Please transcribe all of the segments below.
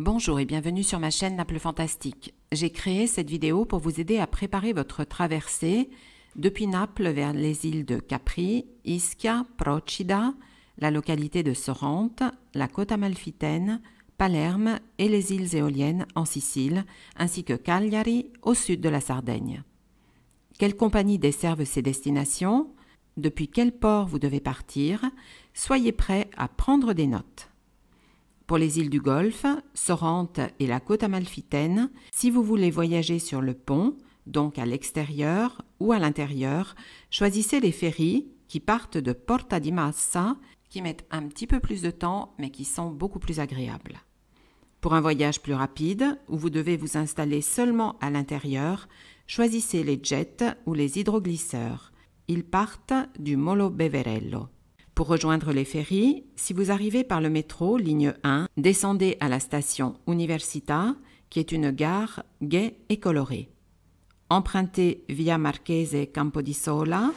Bonjour et bienvenue sur ma chaîne Naples Fantastique. J'ai créé cette vidéo pour vous aider à préparer votre traversée depuis Naples vers les îles de Capri, Ischia, Procida, la localité de Sorrente, la côte amalfitaine, Palerme et les îles éoliennes en Sicile, ainsi que Cagliari au sud de la Sardaigne. Quelles compagnies desservent ces destinations? Depuis quel port vous devez partir? Soyez prêts à prendre des notes. Pour les îles du Golfe, Sorrente et la côte amalfitaine, si vous voulez voyager sur le pont, donc à l'extérieur ou à l'intérieur, choisissez les ferries qui partent de Porta di Massa, qui mettent un petit peu plus de temps mais qui sont beaucoup plus agréables. Pour un voyage plus rapide, où vous devez vous installer seulement à l'intérieur, choisissez les jets ou les hydroglisseurs. Ils partent du Molo Beverello. Pour rejoindre les ferries, si vous arrivez par le métro, ligne 1, descendez à la station Università, qui est une gare gaie et colorée. Empruntez Via Marchese Campodissola.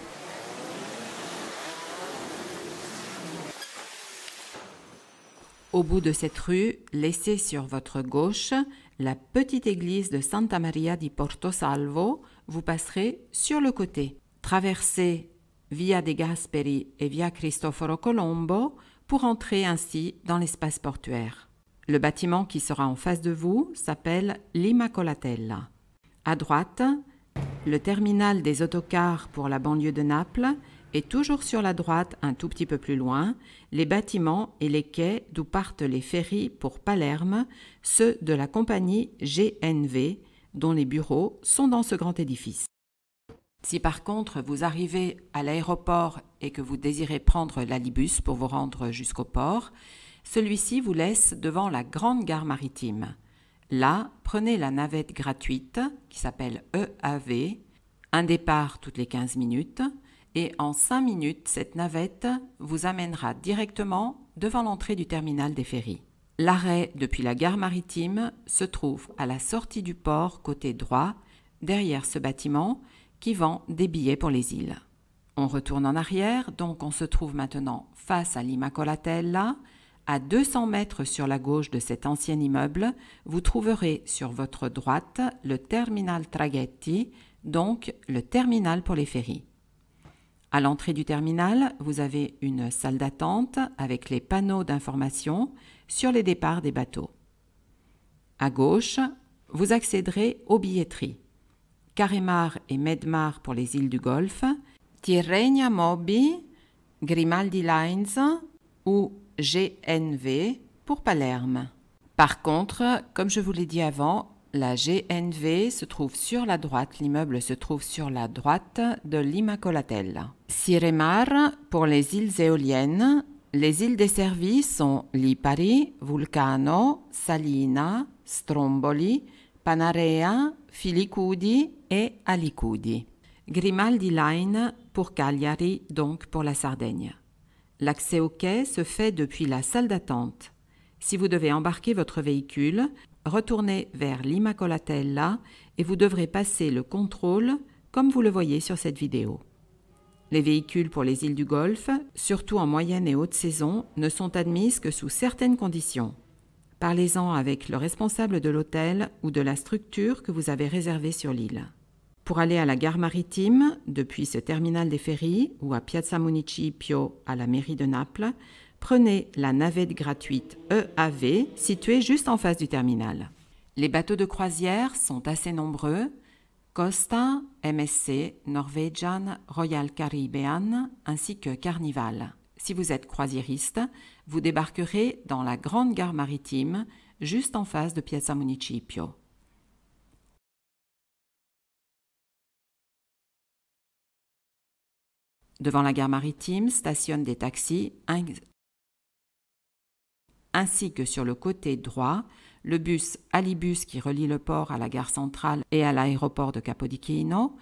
Au bout de cette rue, laissez sur votre gauche la petite église de Santa Maria di Portosalvo. Vous passerez sur le côté. Traversez Via de Gasperi et Via Cristoforo Colombo pour entrer ainsi dans l'espace portuaire. Le bâtiment qui sera en face de vous s'appelle l'Immacolatella. À droite, le terminal des autocars pour la banlieue de Naples et toujours sur la droite, un tout petit peu plus loin, les bâtiments et les quais d'où partent les ferries pour Palerme, ceux de la compagnie GNV, dont les bureaux sont dans ce grand édifice. Si par contre vous arrivez à l'aéroport et que vous désirez prendre l'Alibus pour vous rendre jusqu'au port, celui-ci vous laisse devant la grande gare maritime. Là, prenez la navette gratuite qui s'appelle EAV, un départ toutes les 15 minutes, et en 5 minutes, cette navette vous amènera directement devant l'entrée du terminal des ferries. L'arrêt depuis la gare maritime se trouve à la sortie du port côté droit, derrière ce bâtiment, qui vend des billets pour les îles. On retourne en arrière, donc on se trouve maintenant face à l'Immacolatella. À 200 mètres sur la gauche de cet ancien immeuble, vous trouverez sur votre droite le terminal Traghetti, donc le terminal pour les ferries. À l'entrée du terminal, vous avez une salle d'attente avec les panneaux d'information sur les départs des bateaux. À gauche, vous accéderez aux billetteries. Caremar et Medmar pour les îles du Golfe, Tirrenia Mobi, Grimaldi Lines ou GNV pour Palerme. Par contre, comme je vous l'ai dit avant, la GNV se trouve sur la droite, l'immeuble se trouve sur la droite de l'Immacolatella. Siremar pour les îles éoliennes. Les îles desservies sont Lipari, Vulcano, Salina, Stromboli, Panarea, Filicudi et Alicudi. Grimaldi Line pour Cagliari, donc pour la Sardaigne. L'accès au quai se fait depuis la salle d'attente. Si vous devez embarquer votre véhicule, retournez vers l'Immacolatella et vous devrez passer le contrôle comme vous le voyez sur cette vidéo. Les véhicules pour les îles du Golfe, surtout en moyenne et haute saison, ne sont admises que sous certaines conditions. Parlez-en avec le responsable de l'hôtel ou de la structure que vous avez réservée sur l'île. Pour aller à la gare maritime, depuis ce terminal des ferries ou à Piazza Municipio à la mairie de Naples, prenez la navette gratuite EAV située juste en face du terminal. Les bateaux de croisière sont assez nombreux. Costa, MSC, Norwegian, Royal Caribbean ainsi que Carnival. Si vous êtes croisiériste, vous débarquerez dans la grande gare maritime, juste en face de Piazza Municipio. Devant la gare maritime stationnent des taxis, ainsi que sur le côté droit, le bus Alibus qui relie le port à la gare centrale et à l'aéroport de Capodichino,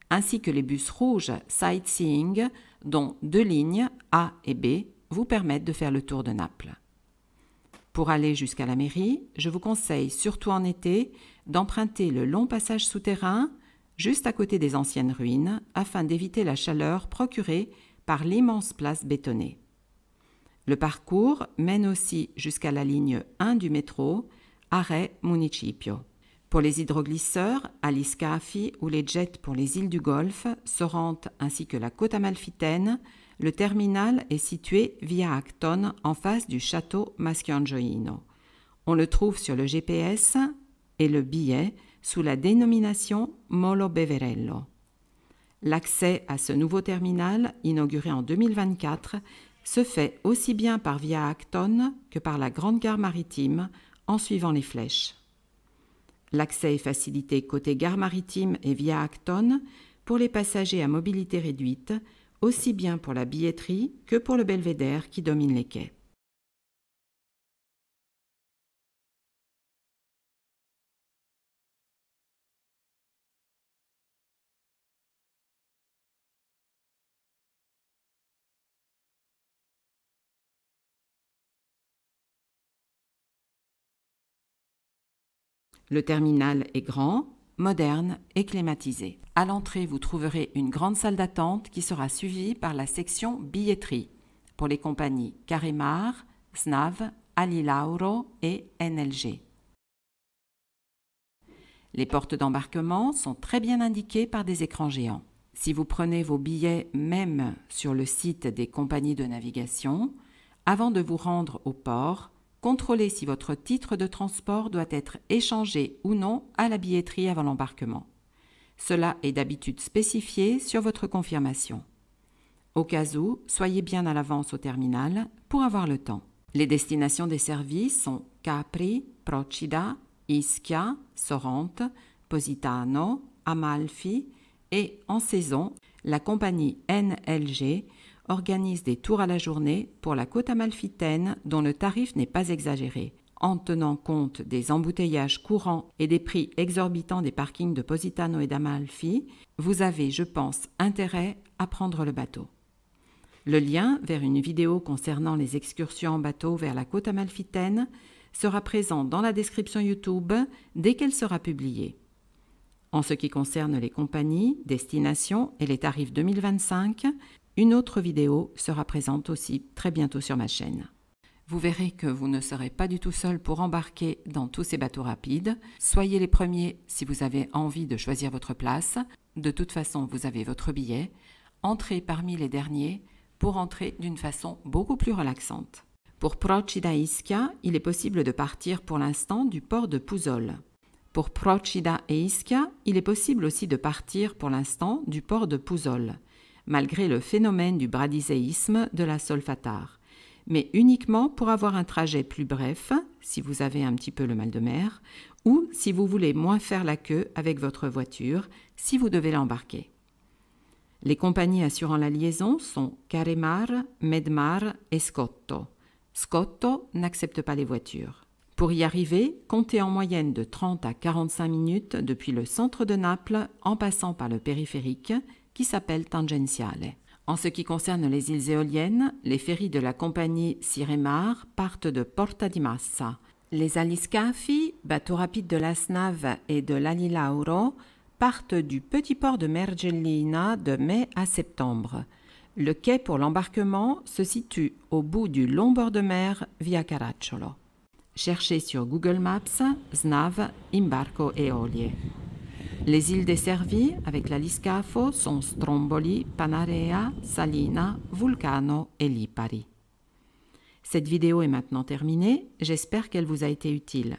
ainsi que les bus rouges Sightseeing, dont 2 lignes, A et B, vous permettent de faire le tour de Naples. Pour aller jusqu'à la mairie, je vous conseille, surtout en été, d'emprunter le long passage souterrain, juste à côté des anciennes ruines, afin d'éviter la chaleur procurée par l'immense place bétonnée. Le parcours mène aussi jusqu'à la ligne 1 du métro, Arre Municipio. Pour les hydroglisseurs, aliscafi ou les jets pour les îles du Golfe, Sorrente ainsi que la côte amalfitaine, le terminal est situé via Acton en face du château Maschiangioino. On le trouve sur le GPS et le billet sous la dénomination Molo Beverello. L'accès à ce nouveau terminal, inauguré en 2024, se fait aussi bien par via Acton que par la grande gare maritime en suivant les flèches. L'accès est facilité côté gare maritime et via Acton pour les passagers à mobilité réduite, aussi bien pour la billetterie que pour le belvédère qui domine les quais. Le terminal est grand, moderne et climatisé. À l'entrée, vous trouverez une grande salle d'attente qui sera suivie par la section billetterie pour les compagnies Caremar, SNAV, Alilauro et NLG. Les portes d'embarquement sont très bien indiquées par des écrans géants. Si vous prenez vos billets même sur le site des compagnies de navigation, avant de vous rendre au port, contrôlez si votre titre de transport doit être échangé ou non à la billetterie avant l'embarquement. Cela est d'habitude spécifié sur votre confirmation. Au cas où, soyez bien à l'avance au terminal pour avoir le temps. Les destinations desservies sont Capri, Procida, Ischia, Sorrente, Positano, Amalfi et, en saison, la compagnie NLG organise des tours à la journée pour la côte amalfitaine dont le tarif n'est pas exagéré. En tenant compte des embouteillages courants et des prix exorbitants des parkings de Positano et d'Amalfi, vous avez, je pense, intérêt à prendre le bateau. Le lien vers une vidéo concernant les excursions en bateau vers la côte amalfitaine sera présent dans la description YouTube dès qu'elle sera publiée. En ce qui concerne les compagnies, destinations et les tarifs 2025, une autre vidéo sera présente aussi très bientôt sur ma chaîne. Vous verrez que vous ne serez pas du tout seul pour embarquer dans tous ces bateaux rapides. Soyez les premiers si vous avez envie de choisir votre place. De toute façon, vous avez votre billet. Entrez parmi les derniers pour entrer d'une façon beaucoup plus relaxante. Pour Procida Ischia, il est possible de partir pour l'instant du port de Puzzol. Pour Procida et Ischia, il est possible aussi de partir pour l'instant du port de Puzzol, malgré le phénomène du bradiséisme de la Solfatare, mais uniquement pour avoir un trajet plus bref, si vous avez un petit peu le mal de mer, ou si vous voulez moins faire la queue avec votre voiture, si vous devez l'embarquer. Les compagnies assurant la liaison sont Caremar, Medmar et Scotto. Scotto n'accepte pas les voitures. Pour y arriver, comptez en moyenne de 30 à 45 minutes depuis le centre de Naples en passant par le périphérique qui s'appelle Tangenziale. En ce qui concerne les îles éoliennes, les ferries de la compagnie Siremar partent de Porta di Massa. Les aliscafi, bateaux rapides de la SNAV et de l'Alilauro, partent du petit port de Mergellina de mai à septembre. Le quai pour l'embarquement se situe au bout du long bord de mer via Caracciolo. Cherchez sur Google Maps SNAV Imbarco Eolie. Les îles desservies avec l'Aliscafo sont Stromboli, Panarea, Salina, Vulcano et Lipari. Cette vidéo est maintenant terminée, j'espère qu'elle vous a été utile.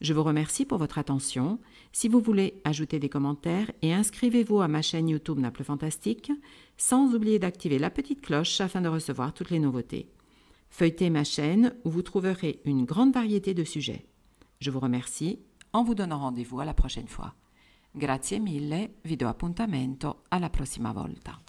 Je vous remercie pour votre attention. Si vous voulez, ajoutez des commentaires et inscrivez-vous à ma chaîne YouTube Naples Fantastique, sans oublier d'activer la petite cloche afin de recevoir toutes les nouveautés. Feuilletez ma chaîne où vous trouverez une grande variété de sujets. Je vous remercie en vous donnant rendez-vous à la prochaine fois. Grazie mille, vi do appuntamento alla prossima volta.